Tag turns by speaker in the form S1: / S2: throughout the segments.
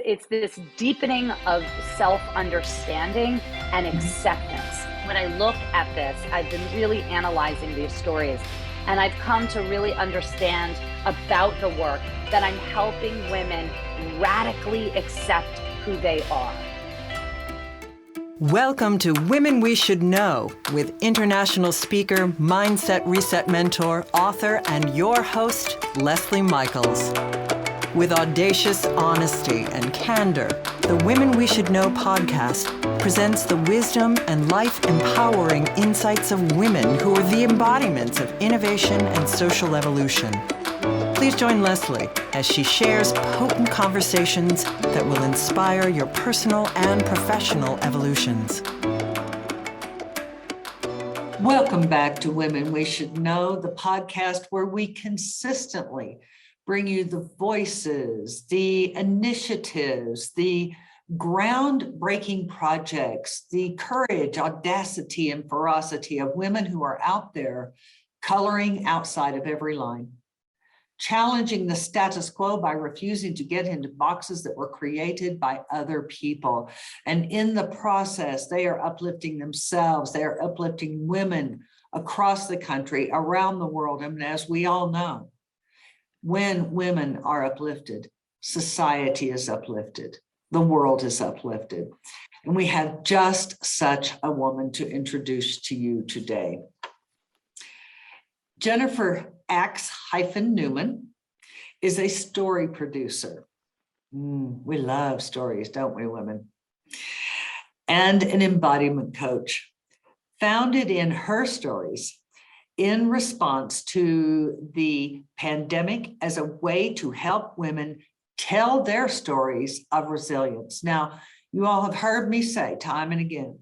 S1: it's this deepening of self-understanding and acceptance. When I look at this, I've been really analyzing these stories, and I've come to really understand about the work that I'm helping women radically accept who they are.
S2: Welcome to Women We Should Know with international speaker, mindset reset mentor, author, and your host, Leslie Michaels. With audacious honesty and candor, the Women We Should Know podcast presents the wisdom and life-empowering insights of women who are the embodiments of innovation and social evolution. Please join Leslie as she shares potent conversations that will inspire your personal and professional evolutions. Welcome back to Women We Should Know, the podcast where we consistently bring you the voices, the initiatives, the groundbreaking projects, the courage, audacity, and ferocity of women who are out there coloring outside of every line, challenging the status quo by refusing to get into boxes that were created by other people. And in the process, they are uplifting themselves. They are uplifting women across the country, around the world. And as we all know, when women are uplifted, society is uplifted, the world is uplifted. And we have just such a woman to introduce to you today. Jennifer Aks -Newman is a story producer. We love stories, don't we, women? And an embodiment coach, founded in herStories in response to the pandemic as a way to help women tell their stories of resilience. Now, you all have heard me say time and again,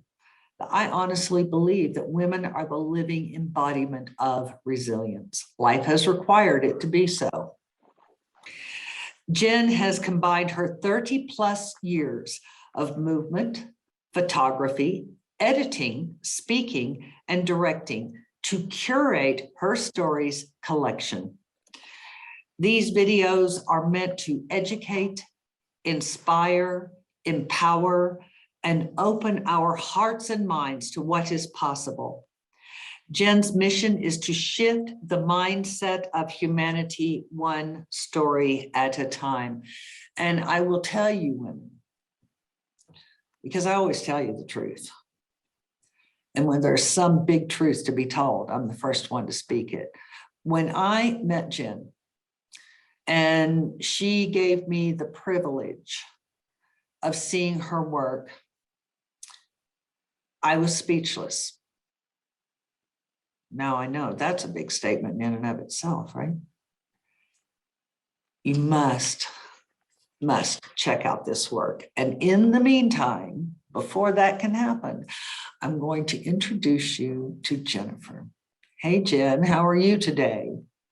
S2: I honestly believe that women are the living embodiment of resilience. Life has required it to be so. Jen has combined her 30 plus years of movement, photography, editing, speaking, and directing to curate herStories collection. These videos are meant to educate, inspire, empower, and open our hearts and minds to what is possible. Jen's mission is to shift the mindset of humanity one story at a time. And I will tell you, women, because I always tell you the truth. And when there's some big truth to be told, I'm the first one to speak it. When I met Jen, and she gave me the privilege of seeing her work, I was speechless. Now I know that's a big statement in and of itself, right? You must check out this work. And in the meantime, before that can happen, I'm going to introduce you to Jennifer. Hey, Jen, how are you today?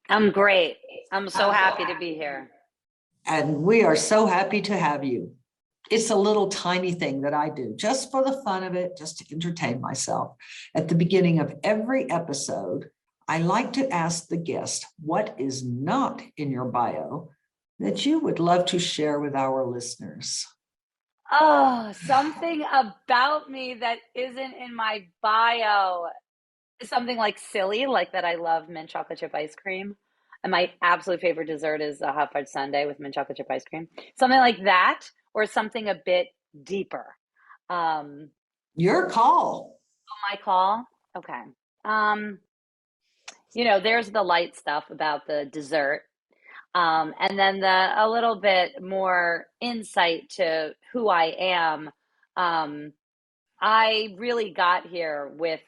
S1: I'm great. I'm so happy to be here.
S2: And we are so happy to have you. It's a little tiny thing that I do just for the fun of it, just to entertain myself. At the beginning of every episode, I like to ask the guest what is not in your bio that you would love to share with our listeners.
S1: Oh, something about me that isn't in my bio. Something like silly, like that I love mint chocolate chip ice cream. And my absolute favorite dessert is a hot fudge sundae with mint chocolate chip ice cream. Something like that, or something a bit deeper.
S2: Your call.
S1: My call? Okay. There's the light stuff about the dessert. And then a little bit more insight to who I am. I really got here with,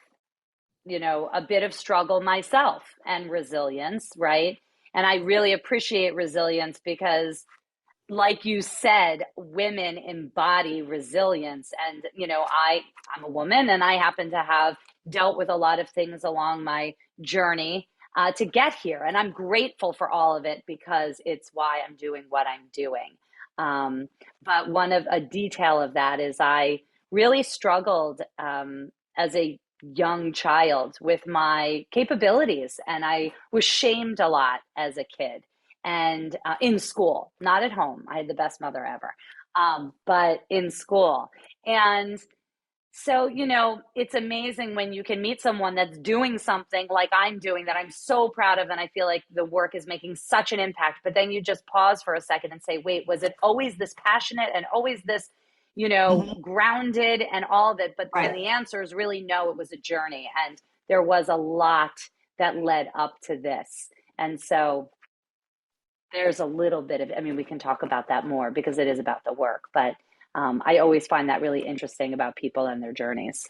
S1: a bit of struggle myself and resilience, right? And I really appreciate resilience because, like you said, women embody resilience. And, I'm a woman and I happen to have dealt with a lot of things along my journey to get here. And I'm grateful for all of it because it's why I'm doing what I'm doing. But a detail of that is I really struggled as a young child with my capabilities. And I was shamed a lot as a kid and in school, not at home. I had the best mother ever. but in school. And so, it's amazing when you can meet someone that's doing something like I'm doing that I'm so proud of. And I feel like the work is making such an impact. But then you just pause for a second and say, wait, was it always this passionate and always this,
S2: Mhm.
S1: grounded and all of it? And
S2: Right.
S1: the answer is really no, it was a journey. And there was a lot that led up to this. And so there's a little bit of, I mean, we can talk about that more because it is about the work. But I always find that really interesting about people and their journeys.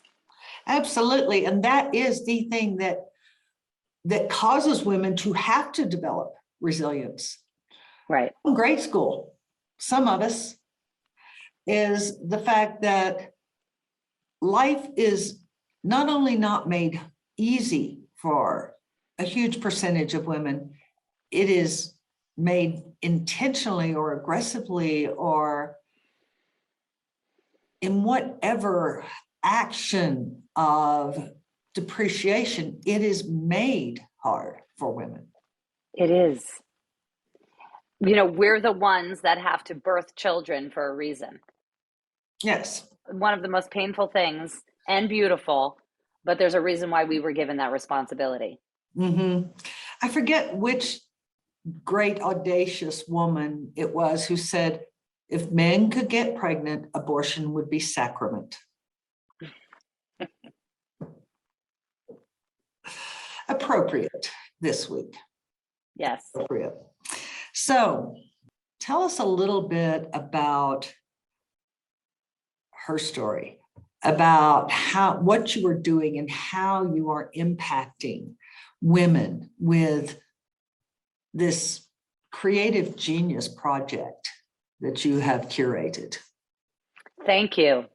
S2: Absolutely. And that is the thing that causes women to have to develop resilience.
S1: Right.
S2: In grade school, some of us, is the fact that life is not only not made easy for a huge percentage of women, it is made intentionally or aggressively or in whatever action of depreciation, it is made hard for women.
S1: It is. We're the ones that have to birth children for a reason.
S2: Yes.
S1: One of the most painful things and beautiful, but there's a reason why we were given that responsibility.
S2: Mm-hmm. I forget which great audacious woman it was who said, if men could get pregnant, abortion would be sacrament. Appropriate this week.
S1: Yes.
S2: Appropriate. So tell us a little bit about herStory, about what you are doing and how you are impacting women with this creative genius project that you have curated.
S1: Thank you.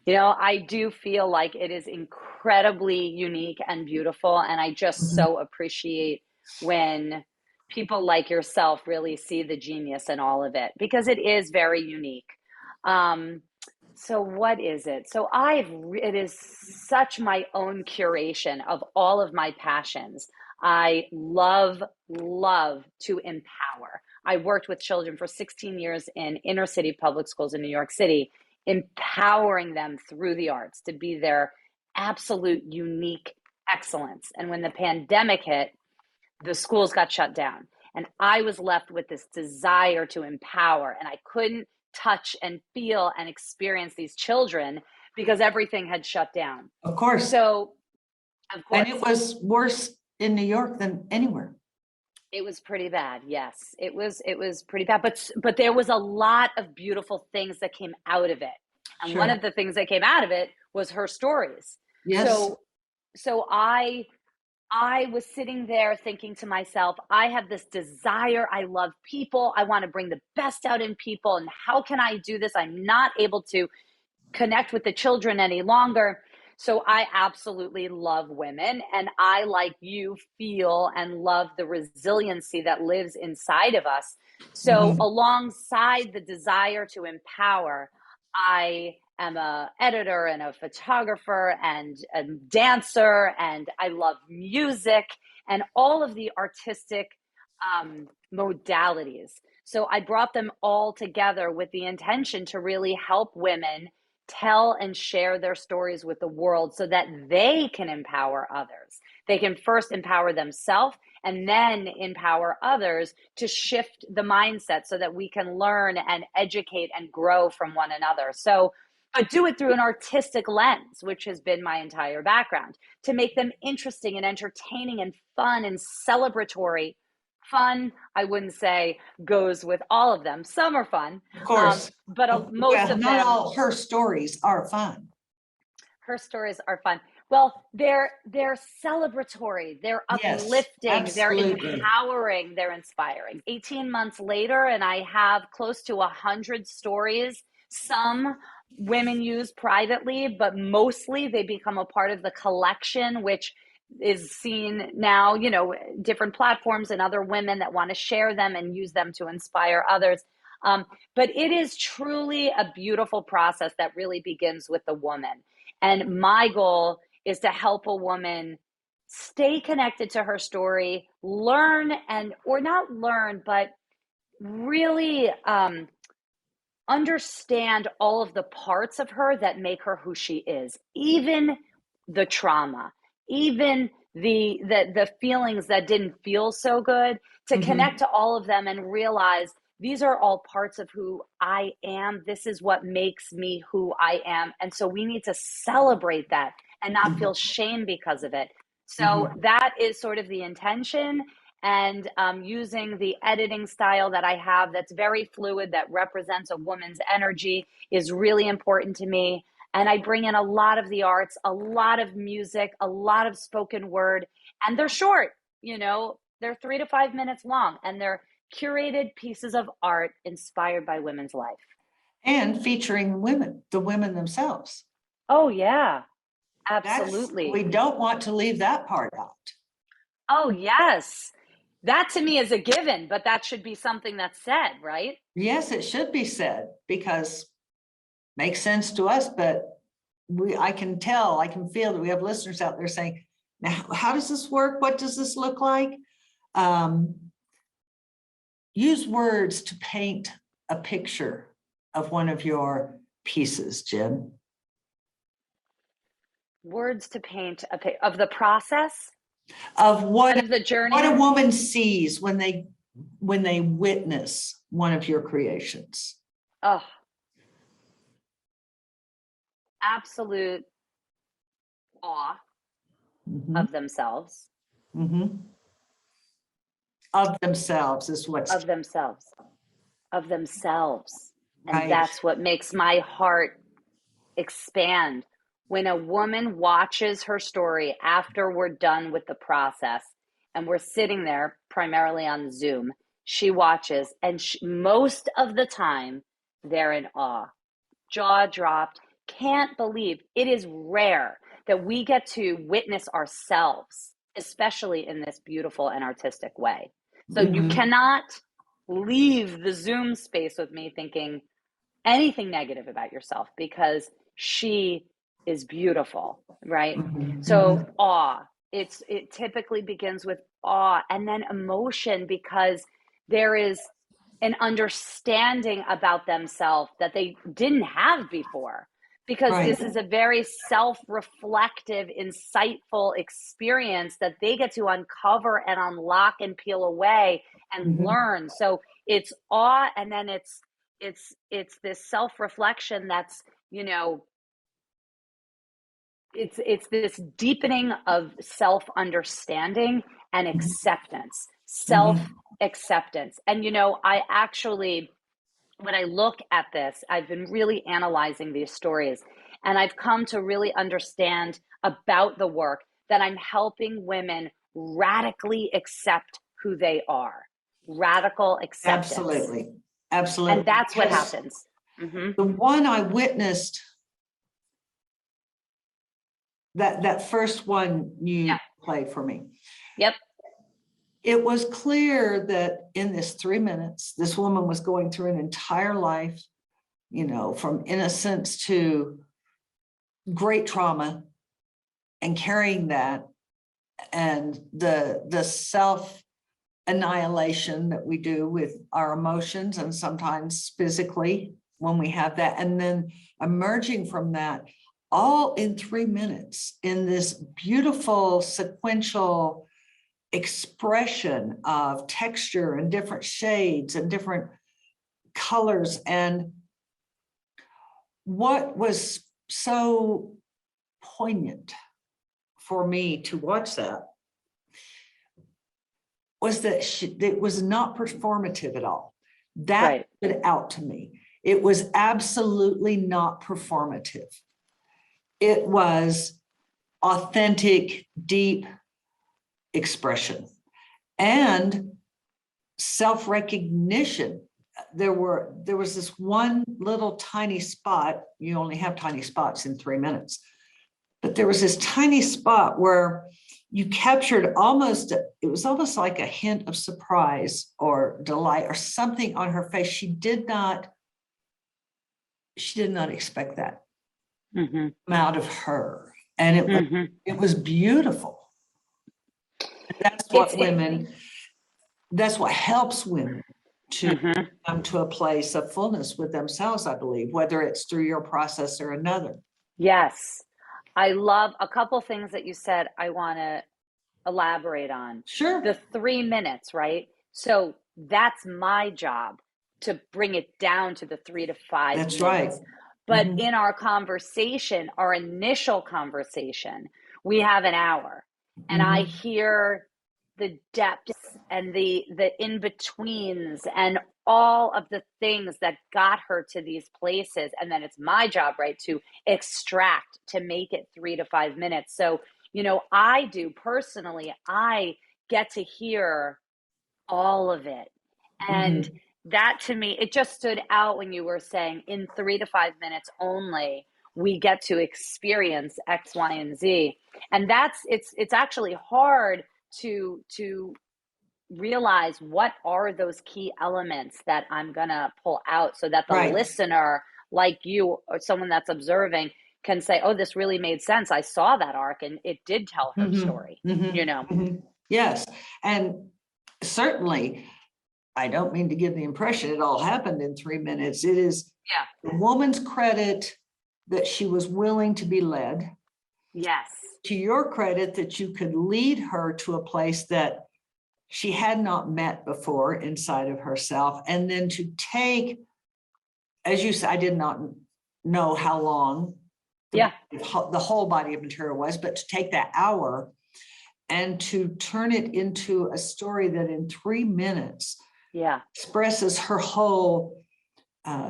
S1: I do feel like it is incredibly unique and beautiful. And I just
S2: Mhm.
S1: so appreciate when people like yourself really see the genius in all of it because it is very unique. Um, so what is it? So it is such my own curation of all of my passions. I love to empower. I worked with children for 16 years in inner city public schools in New York City, empowering them through the arts to be their absolute unique excellence. And when the pandemic hit, the schools got shut down. And I was left with this desire to empower, and I couldn't touch and feel and experience these children because everything had shut down.
S2: Of course.
S1: So, of
S2: And
S1: course,
S2: it was worse in New York than anywhere.
S1: it was pretty bad. Yes, it was pretty bad, but there was a lot of beautiful things that came out of it. And one
S2: Sure.
S1: of the things that came out of it was herStories.
S2: Yes.
S1: So I was sitting there thinking to myself, I have this desire. I love people. I want to bring the best out in people. And how can I do this? I'm not able to connect with the children any longer. So I absolutely love women. And I, like you, feel and love the resiliency that lives inside of us. So,
S2: Mhm.
S1: alongside the desire to empower, I am a editor and a photographer and a dancer, and I love music and all of the artistic modalities. So I brought them all together with the intention to really help women tell and share their stories with the world so that they can empower others. They can first empower themselves and then empower others to shift the mindset so that we can learn and educate and grow from one another. So, but do it through an artistic lens, which has been my entire background, to make them interesting and entertaining and fun and celebratory. Fun, I wouldn't say goes with all of them. Some are fun,
S2: Of course.
S1: but most
S2: Well,
S1: of
S2: not
S1: them,
S2: all herStories are fun.
S1: herStories are fun. Well, they're celebratory, they're
S2: Yes,
S1: uplifting, they're
S2: absolutely.
S1: empowering, they're inspiring. 18 months later, and I have close to 100 stories. Some women use privately, but mostly they become a part of the collection, which is seen now, different platforms and other women that want to share them and use them to inspire others. But it is truly a beautiful process that really begins with the woman. And my goal is to help a woman stay connected to her story, learn and, or not learn, but really understand all of the parts of her that make her who she is, even the trauma, even the feelings that didn't feel so good, to connect to all of them and realize these are all parts of who I am. This is what makes me who I am. And so we need to celebrate that and not feel shame because of it. So that is sort of the intention. And using the editing style that I have that's very fluid, that represents a woman's energy, is really important to me. And I bring in a lot of the arts, a lot of music, a lot of spoken word, and they're short, they're 3 to 5 minutes long, and they're curated pieces of art inspired by women's life.
S2: And featuring women, the women themselves.
S1: Oh, yeah, absolutely.
S2: We don't want to leave that part out.
S1: Oh, yes. That to me is a given, but that should be something that's said, right?
S2: Yes, it should be said, because makes sense to us, but I can feel that we have listeners out there saying, now, how does this work? What does this look like? Use words to paint a picture of one of your pieces, Jen.
S1: Words to paint of the process?
S2: Of what
S1: the journey?
S2: What a woman sees when they witness one of your creations.
S1: Oh, absolute awe of themselves.
S2: Of themselves is what's
S1: of themselves. And
S2: right.
S1: That's what makes my heart expand. When a woman watches her story after we're done with the process and we're sitting there primarily on Zoom, she watches, and most of the time they're in awe, jaw dropped, can't believe. It is rare that we get to witness ourselves, especially in this beautiful and artistic way. So you cannot leave the Zoom space with me thinking anything negative about yourself, because she is beautiful, right? So awe, it typically begins with awe, and then emotion, because there is an understanding about themselves that they didn't have before, because this is a very self-reflective, insightful experience that they get to uncover and unlock and peel away and learn. So it's awe, and then it's this self-reflection that's, it's this deepening of self-understanding and acceptance, self-acceptance. And I actually, when I look at this, I've been really analyzing these stories, and I've come to really understand about the work that I'm helping women radically accept who they are. Radical acceptance.
S2: Absolutely.
S1: And that's what happens.
S2: The one I witnessed, that first one you played for me.
S1: Yep.
S2: It was clear that in this 3 minutes, this woman was going through an entire life, from innocence to great trauma, and carrying that, and the self annihilation that we do with our emotions, and sometimes physically when we have that, and then emerging from that, all in 3 minutes, in this beautiful sequential expression of texture and different shades and different colors. And what was so poignant for me to watch that was that it was not performative at all. That stood out to me. It was absolutely not performative. It was authentic, deep expression and self-recognition. There was this one little tiny spot. You only have tiny spots in 3 minutes, but there was this tiny spot where you captured it was almost like a hint of surprise or delight or something on her face. She did not expect that come out of her. And it was beautiful. That's what that's what helps women to
S1: Mm-hmm.
S2: come to a place of fullness with themselves, I believe, whether it's through your process or another.
S1: Yes. I love a couple things that you said I want to elaborate on.
S2: Sure.
S1: The 3 minutes, right? So that's my job to bring it down to the 3 to 5
S2: That's right.
S1: minutes. But
S2: Mhm.
S1: in our conversation, our initial conversation, we have an hour. And I
S2: Mhm.
S1: hear the depths and the in-betweens and all of the things that got her to these places. And then it's my job, right, to extract to make it 3 to 5 minutes. So, I do personally, I get to hear all of it. And
S2: Mhm.
S1: that to me, it just stood out when you were saying in 3 to 5 minutes only, we get to experience X, Y, and Z. And it's actually hard to realize what are those key elements that I'm gonna pull out so that the
S2: Right.
S1: listener, like you or someone that's observing, can say, oh, this really made sense. I saw that arc and it did tell her
S2: Mhm.
S1: story, you
S2: Mhm.
S1: know?
S2: Mhm. Yes. And certainly, I don't mean to give the impression it all happened in 3 minutes. It is
S1: Yeah.
S2: the woman's credit that she was willing to be led,
S1: Yes.
S2: to your credit that you could lead her to a place that she had not met before inside of herself. And then to take, as you said, I did not know how long
S1: Yeah.
S2: the whole body of material was, but to take that hour and to turn it into a story that in 3 minutes
S1: Yeah.
S2: expresses her whole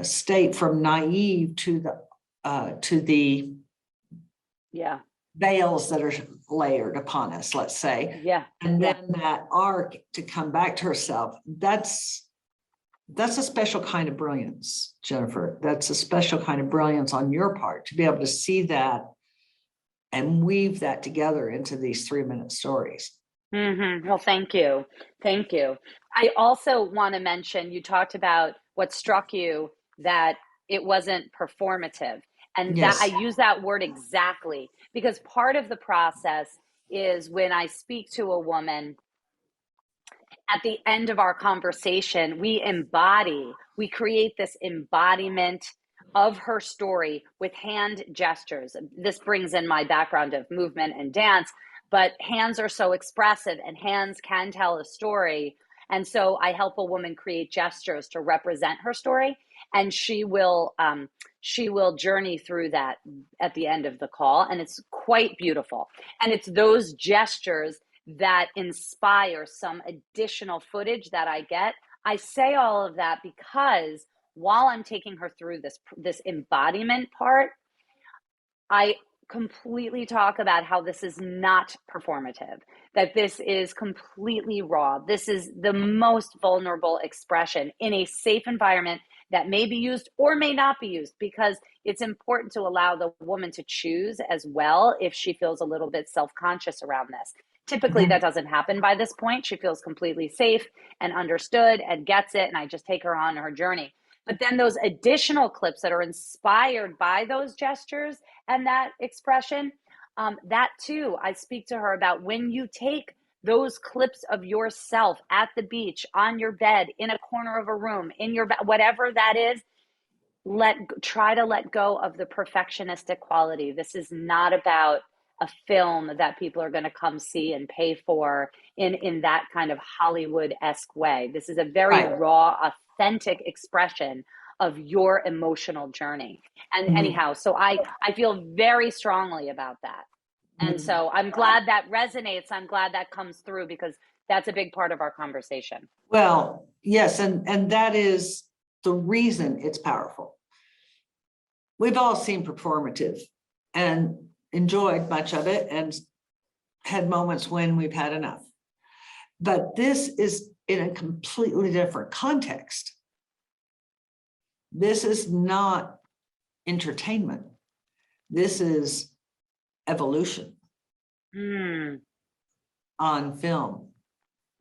S2: state from naive to the
S1: Yeah.
S2: veils that are layered upon us, let's say,
S1: Yeah.
S2: and
S1: Yeah.
S2: then that arc to come back to herself. That's a special kind of brilliance, Jennifer. That's a special kind of brilliance on your part to be able to see that and weave that together into these 3 minute stories.
S1: Well, thank you. Thank you. I also want to mention you talked about what struck you that it wasn't performative. And that I
S2: Yes.
S1: use that word exactly because part of the process is when I speak to a woman at the end of our conversation, we create this embodiment of her story with hand gestures. This brings in my background of movement and dance, but hands are so expressive and hands can tell a story. And so I help a woman create gestures to represent her story, and she will journey through that at the end of the call, and it's quite beautiful. And it's those gestures that inspire some additional footage that I get. I say all of that because while I'm taking her through this embodiment part, I completely talk about how this is not performative, that this is completely raw. This is the most vulnerable expression in a safe environment that may be used or may not be used, because it's important to allow the woman to choose as well if she feels a little bit self-conscious around this. Typically, that
S2: Mhm.
S1: doesn't happen by this point. She feels completely safe and understood and gets it, and I just take her on her journey. But then those additional clips that are inspired by those gestures and that expression, that too, I speak to her about when you take those clips of yourself at the beach, on your bed, in a corner of a room, in your whatever that is, try to let go of the perfectionistic quality. This is not about a film that people are going to come see and pay for in that kind of Hollywood-esque way. This is a very
S2: Right.
S1: raw, authentic expression of your emotional journey. And
S2: Mhm.
S1: anyhow, so I feel very strongly about that. And
S2: Mhm.
S1: so I'm glad that resonates. I'm glad that comes through because that's a big part of our conversation.
S2: Well, yes, and that is the reason it's powerful. We've all seen performative and enjoyed much of it and had moments when we've had enough. But this is in a completely different context. This is not entertainment. This is evolution
S1: Mm,
S2: on film.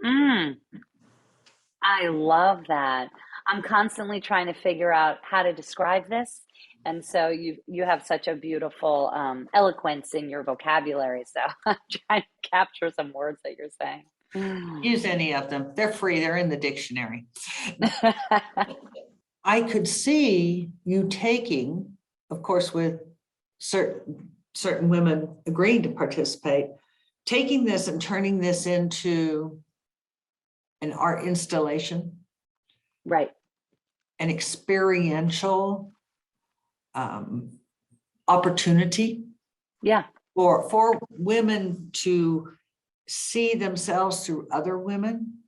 S1: mm. I love that. I'm constantly trying to figure out how to describe this. And so you have such a beautiful eloquence in your vocabulary. So I'm trying to capture some words that you're saying.
S2: Use any of them. They're free. They're in the dictionary. I could see you taking, of course, with certain women agreeing to participate, taking this and turning this into an art installation,
S1: Right.
S2: an experiential opportunity
S1: Yeah.
S2: for women to see themselves through other women.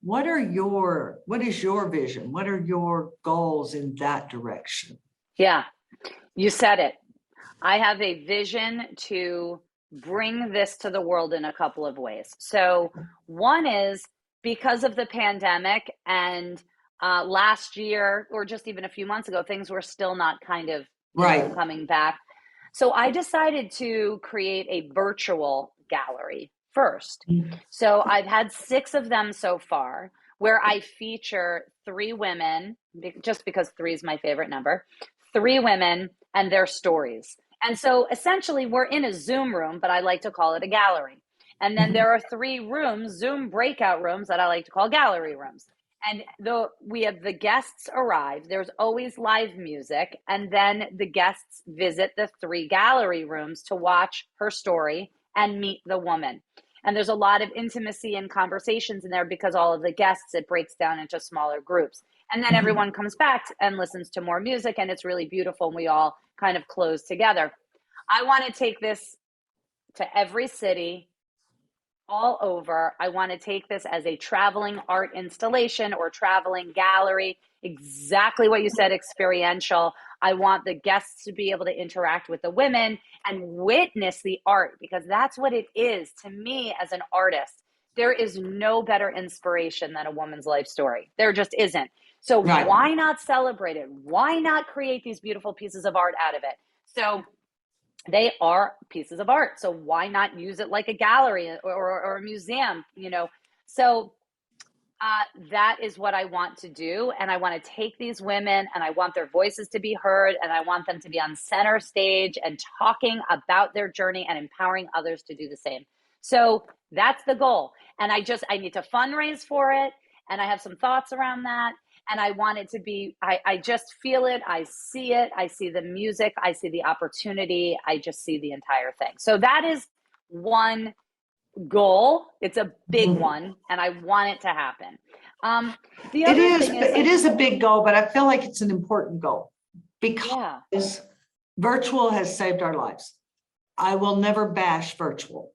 S2: What is your vision? What are your goals in that direction?
S1: Yeah, you said it. I have a vision to bring this to the world in a couple of ways. So one is because of the pandemic and last year, or just even a few months ago, things were still not kind of,
S2: Right.
S1: coming back. So I decided to create a virtual gallery first. So I've had 6 of them so far, where I feature 3 women, just because 3 is my favorite number, 3 women and their stories. And so essentially we're in a Zoom room, but I like to call it a gallery. And then there are 3 rooms, Zoom breakout rooms, that I like to call gallery rooms. And though we have the guests arrive, there's always live music. And then the guests visit the 3 gallery rooms to watch her story and meet the woman. And there's a lot of intimacy and conversations in there because all of the guests, it breaks down into smaller groups. And then everyone comes back and listens to more music, and it's really beautiful. And we all kind of close together. I want to take this to every city all over. I want to take this as a traveling art installation or traveling gallery. Exactly what you said, experiential. I want the guests to be able to interact with the women and witness the art, because that's what it is to me as an artist. There is no better inspiration than a woman's life story. There just isn't. So
S2: Right.
S1: why not celebrate it? Why not create these beautiful pieces of art out of it? So they are pieces of art. So why not use it like a gallery or a museum, So that is what I want to do. And I want to take these women and I want their voices to be heard. And I want them to be on center stage and talking about their journey and empowering others to do the same. So that's the goal. And I need to fundraise for it. And I have some thoughts around that. And I want it to be, I just feel it. I see the music. I see the opportunity. I just see the entire thing. So that is one goal. It's a big one, and I want it to happen. The other thing is,
S2: it is a big goal, but I feel like it's an important goal because virtual has saved our lives. I will never bash virtual.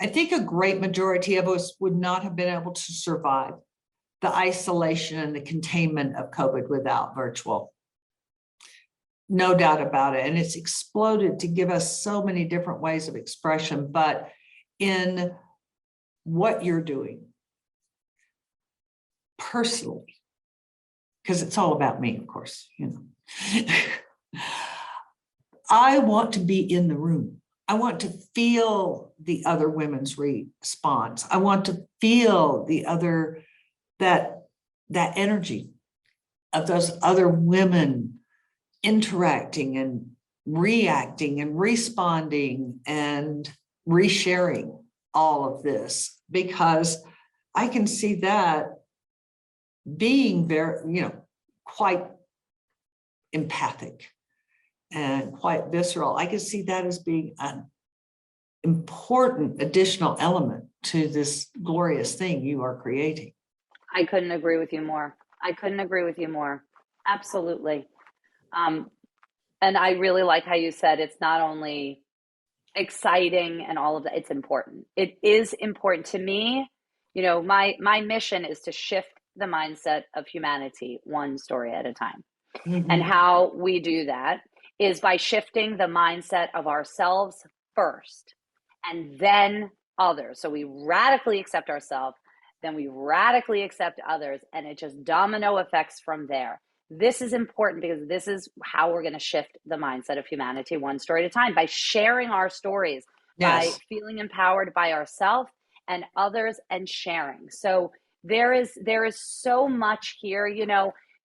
S2: I think a great majority of us would not have been able to survive the isolation and the containment of COVID without virtual. No doubt about it. And it's exploded to give us so many different ways of expression, but in what you're doing personally, because it's all about me, of course, I want to be in the room. I want to feel the other women's response. I want to feel that energy of those other women interacting and reacting and responding and resharing all of this, because I can see that being very, quite empathic and quite visceral. I can see that as being an important additional element to this glorious thing you are creating.
S1: I couldn't agree with you more. Absolutely. And I really like how you said it's not only exciting and all of that, it's important. It is important to me. My mission is to shift the mindset of humanity one story at a time. And how we do that is by shifting the mindset of ourselves first and then others. So we radically accept ourselves, then we radically accept others, and it just domino effects from there. This is important because this is how we're going to shift the mindset of humanity one story at a time, by sharing our stories, by feeling empowered by ourselves and others and sharing. So there is so much here,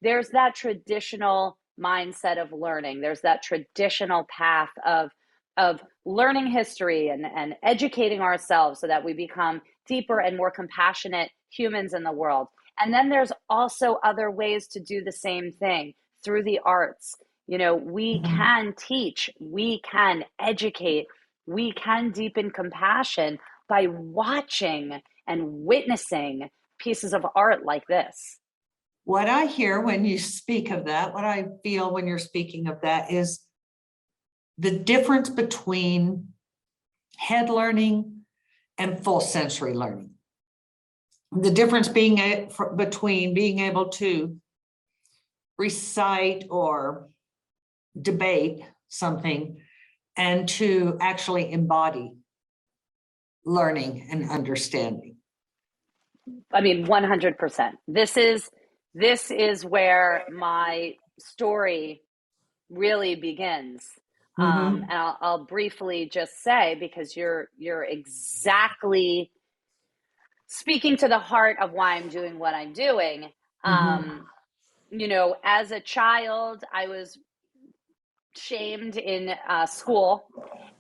S1: there's that traditional mindset of learning. There's that traditional path of of learning history and educating ourselves so that we become deeper and more compassionate humans in the world. And then there's also other ways to do the same thing through the arts. You know, we can teach, we can educate, we can deepen compassion by watching and witnessing pieces of art like this.
S2: What I hear when you speak of that, what I feel when you're speaking of that is the difference between head learning and full sensory learning. The difference being between being able to recite or debate something and to actually embody learning and understanding.
S1: I mean, 100%. This is where my story really begins. And I'll briefly just say, because you're exactly speaking to the heart of why I'm doing what I'm doing. You know, as a child, I was shamed in school.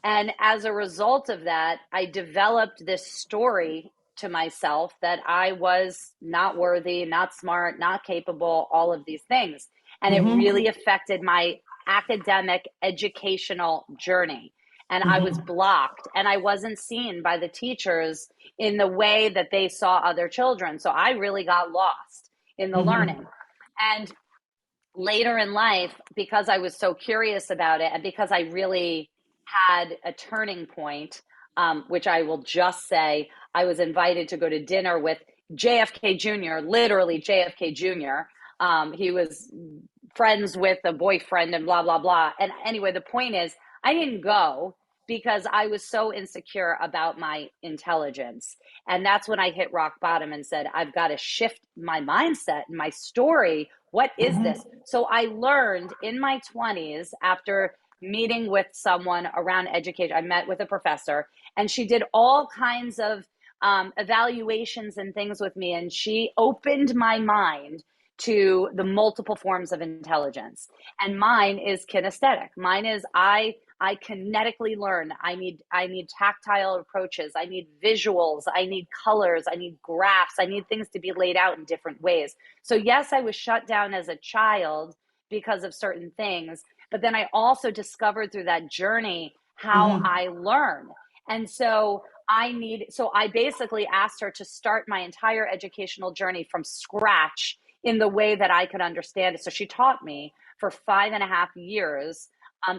S1: And as a result of that, I developed this story to myself that I was not worthy, not smart, not capable, all of these things. And it really affected my academic educational journey. And I was blocked and I wasn't seen by the teachers in the way that they saw other children. So I really got lost in the learning. And later in life, because I was so curious about it and because I really had a turning point, which I will just say, I was invited to go to dinner with JFK Jr., literally JFK Jr. He was friends with a boyfriend and blah, blah, blah. And anyway, the point is, I didn't go because I was so insecure about my intelligence. And that's when I hit rock bottom and said, I've got to shift my mindset and my story. What is this? So I learned in my 20s, after meeting with someone around education, I met with a professor and she did all kinds of evaluations and things with me. And she opened my mind to the multiple forms of intelligence. And mine is kinesthetic. Mine is I kinetically learn. I need tactile approaches. I need visuals. I need colors. I need graphs. I need things to be laid out in different ways. So yes, I was shut down as a child because of certain things, but then I also discovered through that journey how I learn. And so I basically asked her to start my entire educational journey from scratch in the way that I could understand it. So she taught me for 5.5 years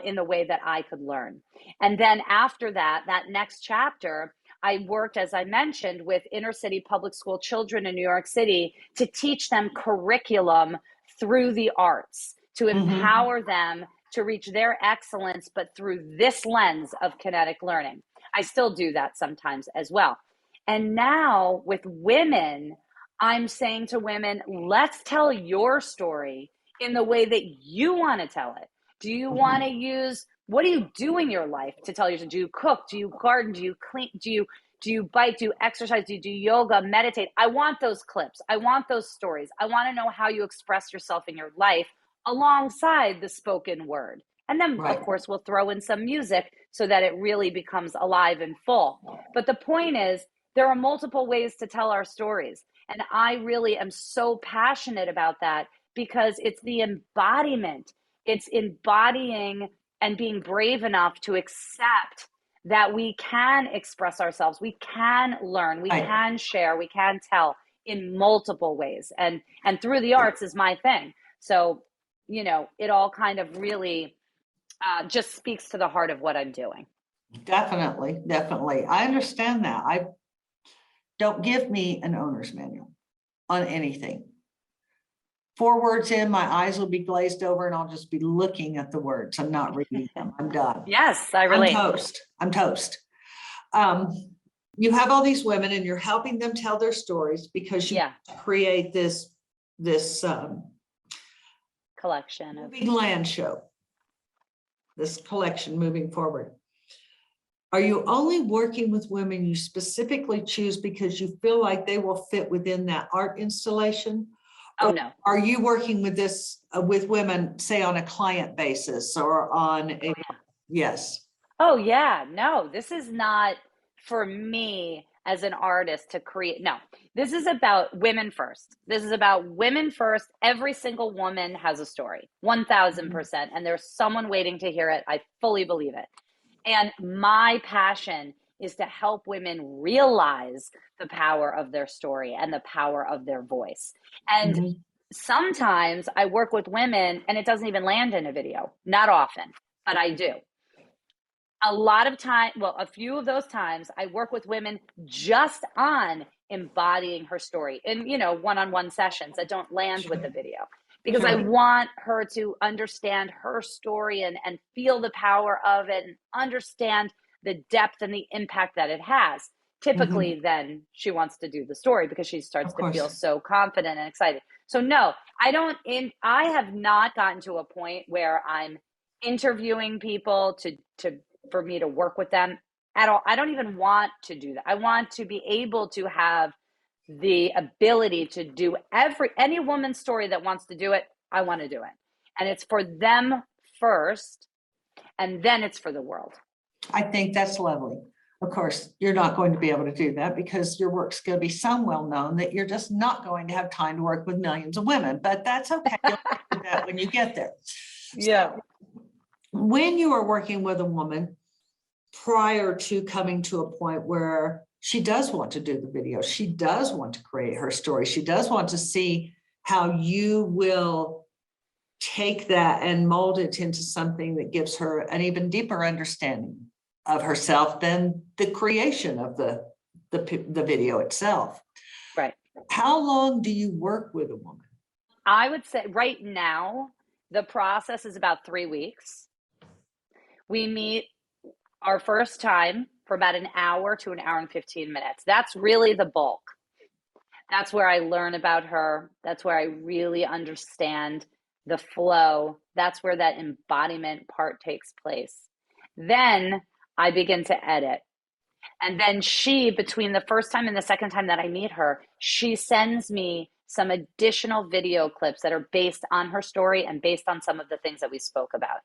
S1: in the way that I could learn. And then after that next chapter, I worked, as I mentioned, with inner city public school children in New York City to teach them curriculum through the arts, to empower them to reach their excellence, but through this lens of kinetic learning. I still do that sometimes as well. And now with women, I'm saying to women, let's tell your story in the way that you want to tell it. Do you want to use, what do you do in your life to tell you? Do you cook? Do you garden? Do you clean? Do you bike? Do you exercise? Do you do yoga, meditate? I want those clips. I want those stories. I want to know how you express yourself in your life alongside the spoken word. And then, of course, we'll throw in some music so that it really becomes alive and full. But the point is, there are multiple ways to tell our stories. And I really am so passionate about that because it's the embodiment. It's embodying and being brave enough to accept that we can express ourselves, we can learn, we can share, we can tell in multiple ways. And through the arts is my thing. So, you know, it all kind of really just speaks to the heart of what I'm doing.
S2: Definitely, definitely. I understand that. Don't give me an owner's manual on anything. 4 words in, my eyes will be glazed over and I'll just be looking at the words. I'm not reading them. I'm done.
S1: Yes, I relate.
S2: I'm toast. You have all these women and you're helping them tell their stories because you create this
S1: collection of
S2: moving land show, this collection moving forward. Are you only working with women you specifically choose because you feel like they will fit within that art installation?
S1: Oh, no.
S2: Are you working with this with women, say on a client basis or on a, yes.
S1: Oh, yeah. No, this is not for me as an artist to create. No, this is about women first. This is about women first. Every single woman has a story,
S2: Mhm.
S1: 1000%. And there's someone waiting to hear it. I fully believe it. And my passion is to help women realize the power of their story and the power of their voice. And
S2: Mhm.
S1: sometimes I work with women and it doesn't even land in a video. Not often, but I do. A lot of time, well, a few of those times I work with women just on embodying her story in, one-on-one sessions that don't land with the
S2: Sure.
S1: video, because I
S2: Sure.
S1: want her to understand her story and feel the power of it and understand the depth and the impact that it has.
S2: Mhm.
S1: Typically, then she wants to do the story because she starts
S2: Of
S1: to feel
S2: course.
S1: so confident and excited. So no, I have not gotten to a point where I'm interviewing people to for me to work with them at all. I don't even want to do that. I want to be able to have the ability to do any woman's story that wants to do it. I want to do it. And it's for them first, and then it's for the world.
S2: I think that's lovely. Of course, you're not going to be able to do that because your work's going to be so well known that you're just not going to have time to work with millions of women, but that's okay. You'll do that when you get there.
S1: Yeah.
S2: So when you are working with a woman prior to coming to a point where she does want to do the video, she does want to create her story, she does want to see how you will take that and mold it into something that gives her an even deeper understanding of herself than the creation of the video itself.
S1: Right.
S2: How long do you work with a woman?
S1: I would say right now, the process is about 3 weeks. We meet our first time for about an hour to an hour and 15 minutes. That's really the bulk. That's where I learn about her. That's where I really understand the flow. That's where that embodiment part takes place. Then I begin to edit. And then between the first time and the second time that I meet her, she sends me some additional video clips that are based on her story and based on some of the things that we spoke about.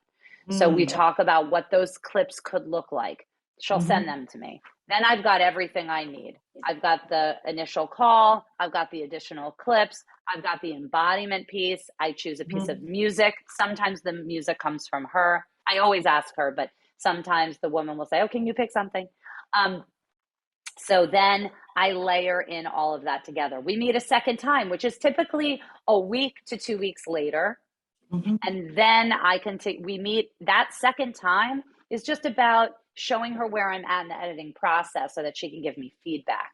S1: So we
S2: Mm.
S1: talk about what those clips could look like. She'll send
S2: Mhm.
S1: them to me. Then I've got everything I need. I've got the initial call, I've got the additional clips, I've got the embodiment piece. I choose a piece of
S2: Mhm.
S1: music. Sometimes the music comes from her. I always ask her, but sometimes the woman will say, "Oh, can you pick something?" Um, so then I layer in all of that together. We meet a second time, which is typically a week to 2 weeks later.
S2: Mhm.
S1: And then we meet that second time is just about showing her where I'm at in the editing process so that she can give me feedback.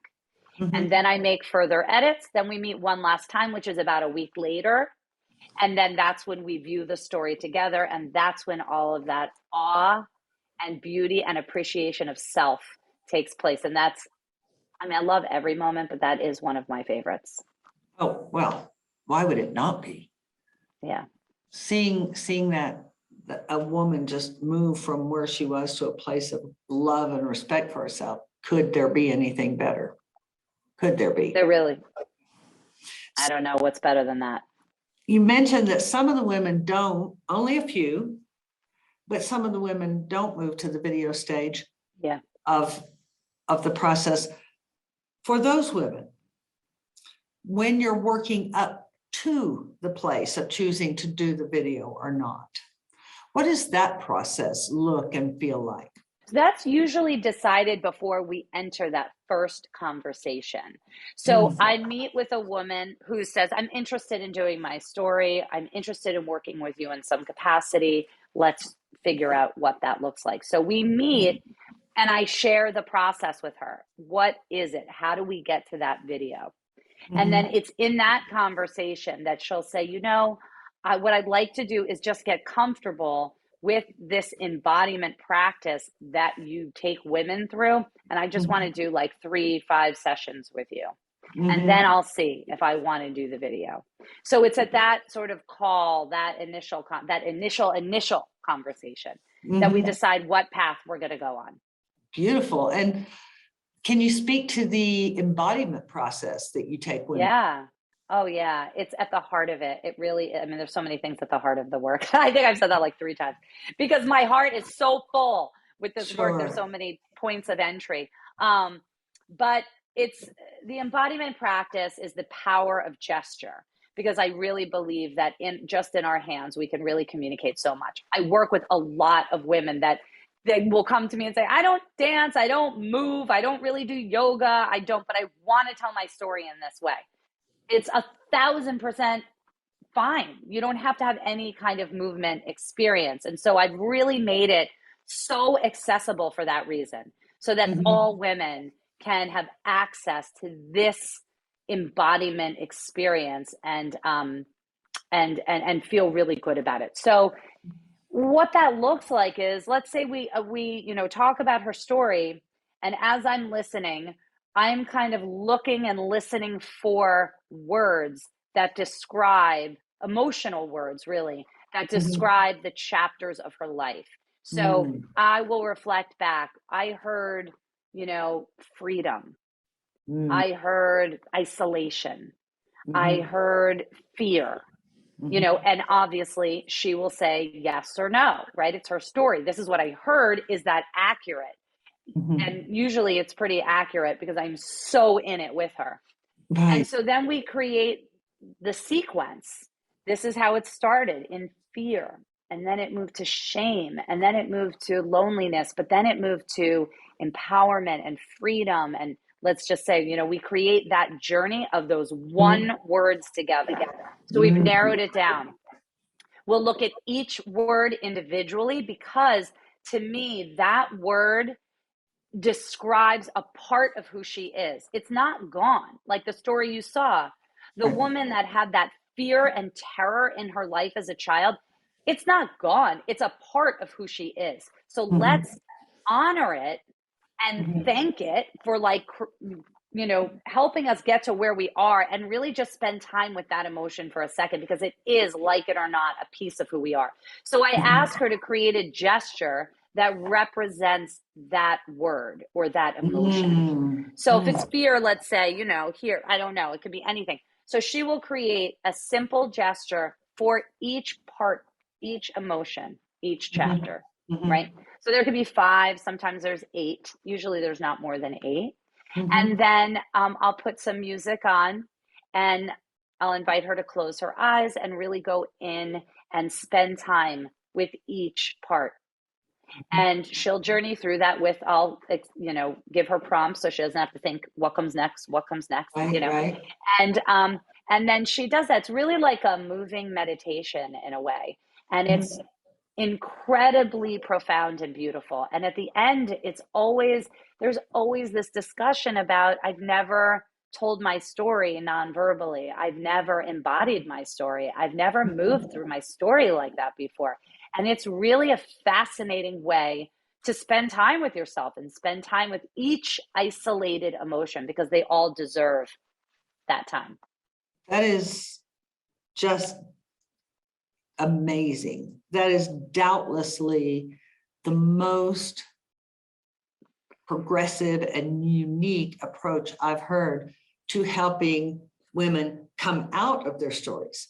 S1: And
S2: Mhm.
S1: then I make further edits. Then we meet one last time, which is about a week later. And then that's when we view the story together. And that's when all of that awe and beauty and appreciation of self takes place. And I love every moment, but that is one of my favorites.
S2: Oh, well, why would it not be?
S1: Yeah.
S2: Seeing that a woman just move from where she was to a place of love and respect for herself, could there be anything better? Could there be?
S1: They're really, I don't know what's better than that.
S2: You mentioned that some of the women don't, only a few, but some of the women don't move to the video stage
S1: Yeah.
S2: of of the process. For those women, when you're working up to the place of choosing to do the video or not, what does that process look and feel like?
S1: That's usually decided before we enter that first conversation. So
S2: Mm.
S1: I meet with a woman who says, "I'm interested in doing my story. I'm interested in working with you in some capacity. Let's figure out what that looks like." So we meet and I share the process with her. What is it? How do we get to that video? And then
S2: Mhm.
S1: it's in that conversation that she'll say, what I'd like to do is just get comfortable with this embodiment practice that you take women through. And I just want to
S2: Mhm.
S1: do like 3, 5 sessions with you. And then
S2: Mhm.
S1: I'll see if I want to do the video. So it's at that sort of call, that initial conversation that we
S2: Mhm.
S1: decide what path we're going to go on.
S2: Beautiful. And can you speak to the embodiment process that you take women?
S1: Yeah. Oh, yeah. It's at the heart of it. It really, there's so many things at the heart of the work. I think I've said that like 3 times because my heart is so full with this work. There's
S2: Sure.
S1: so many points of entry. But it's the embodiment practice is the power of gesture, because I really believe that in our hands, we can really communicate so much. I work with a lot of women that they will come to me and say, I don't dance, I don't move, I don't really do yoga, but I want to tell my story in this way. It's 1,000% fine. You don't have to have any kind of movement experience. And so I've really made it so accessible for that reason, so that all women can have access to this embodiment experience and feel really good about it. So what that looks like is, let's say we talk about her story, and as I'm listening, I'm kind of looking and listening for words that describe emotional words, really, that describe the chapters of her life. So I will reflect back. I heard, freedom. I heard isolation. I heard fear. And obviously she will say yes or no, right? It's her story. This is what I heard. Is that accurate? And usually it's pretty accurate because I'm so in it with her. And
S2: Right.
S1: so then we create the sequence. This is how it started, in fear. And then it moved to shame. And then it moved to loneliness. But then it moved to empowerment and freedom. And let's just say, we create that journey of those one words together. So we've narrowed it down. We'll look at each word individually, because to me, that word describes a part of who she is. It's not gone. Like the story you saw, the woman that had that fear and terror in her life as a child, it's not gone. It's a part of who she is. So let's honor it and thank it for helping us get to where we are, and really just spend time with that emotion for a second, because it is, like it or not, a piece of who we are. So I asked her to create a gesture that represents that word or that emotion. So if it's fear, let's say, here, I don't know, it could be anything. So she will create a simple gesture for each part, each emotion, each chapter, right? So there could be 5, sometimes there's 8. Usually there's not more than 8. And then I'll put some music on, and I'll invite her to close her eyes and really go in and spend time with each part. And she'll journey through that with, I'll, give her prompts so she doesn't have to think, what comes next,
S2: Right.
S1: And then she does that. It's really like a moving meditation in a way. And it's incredibly profound and beautiful. And at the end, there's always this discussion about, I've never told my story non-verbally. I've never embodied my story. I've never moved through my story like that before. And it's really a fascinating way to spend time with yourself and spend time with each isolated emotion, because they all deserve that time.
S2: That is just amazing. That is doubtlessly the most progressive and unique approach I've heard to helping women come out of their stories,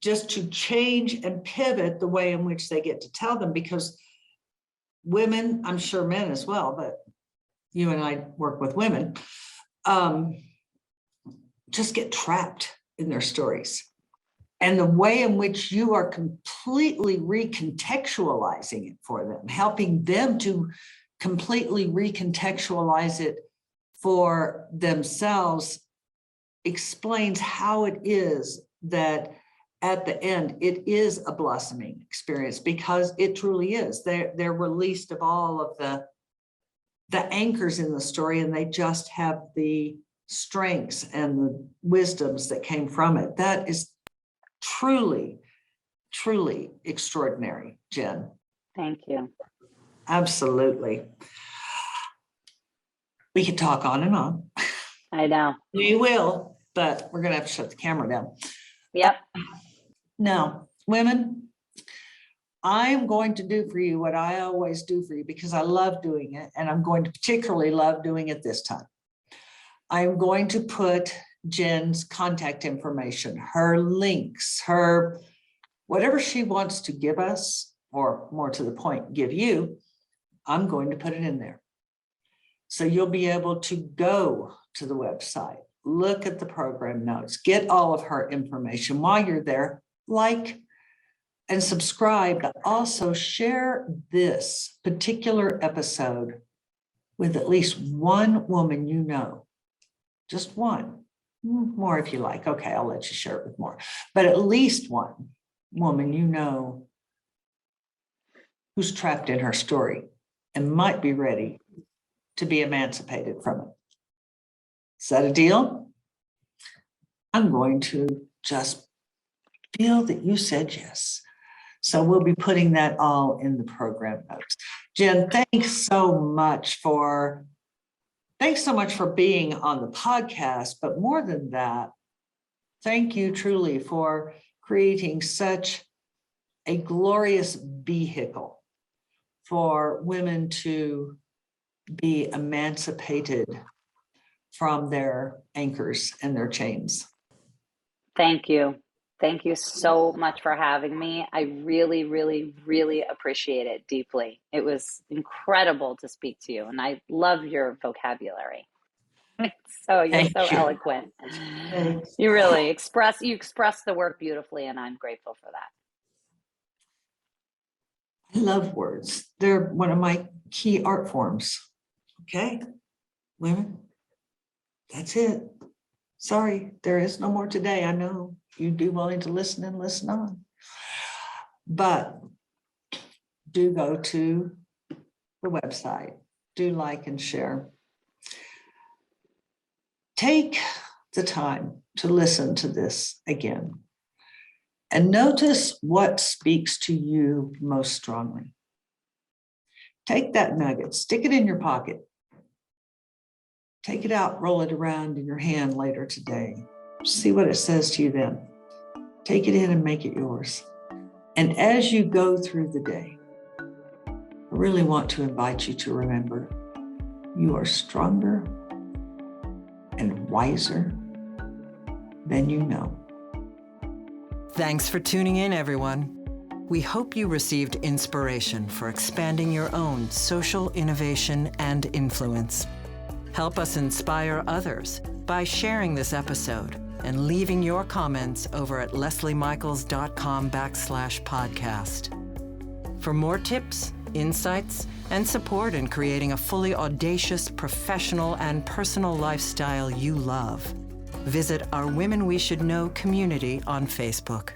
S2: just to change and pivot the way in which they get to tell them. Because women, I'm sure men as well, but you and I work with women, just get trapped in their stories. And the way in which you are completely recontextualizing it for them, helping them to completely recontextualize it for themselves, explains how it is that at the end, it is a blossoming experience, because it truly is. They're released of all of the anchors in the story, and they just have the strengths and the wisdoms that came from it. That is truly, truly extraordinary, Jen.
S1: Thank you.
S2: Absolutely. We could talk on and on.
S1: I know.
S2: We will, but we're going to have to shut the camera down.
S1: Yep.
S2: Now, women, I am going to do for you what I always do for you, because I love doing it, and I'm going to particularly love doing it this time. I'm going to put Jen's contact information, her links, her whatever she wants to give us, or more to the point, give you, I'm going to put it in there. So you'll be able to go to the website, look at the program notes, get all of her information. While you're there, like and subscribe, but also share this particular episode with at least one woman you know. Just one. More if you like. Okay, I'll let you share it with more. But at least one woman you know who's trapped in her story and might be ready to be emancipated from it. Is that a deal? I'm going to just feel that you said yes. So we'll be putting that all in the program notes. Jen, thanks so much for being on the podcast. But more than that, thank you truly for creating such a glorious vehicle for women to be emancipated from their anchors and their chains.
S1: Thank you. Thank you so much for having me. I really, really, really appreciate it deeply. It was incredible to speak to you, and I love your vocabulary. So you're
S2: Thank
S1: so
S2: you.
S1: eloquent.
S2: Thanks.
S1: You really express the work beautifully, and I'm grateful for that.
S2: I love words. They're one of my key art forms. Okay, women, that's it. Sorry, there is no more today. I know you'd be willing to listen and listen on. But do go to the website. Do like and share. Take the time to listen to this again and notice what speaks to you most strongly. Take that nugget, stick it in your pocket. Take it out, roll it around in your hand later today. See what it says to you then. Take it in and make it yours. And as you go through the day, I really want to invite you to remember you are stronger and wiser than you know.
S3: Thanks for tuning in, everyone. We hope you received inspiration for expanding your own social innovation and influence. Help us inspire others by sharing this episode and leaving your comments over at lesliemichaels.com/podcast. For more tips, insights, and support in creating a fully audacious, professional, and personal lifestyle you love, visit our Women We Should Know community on Facebook.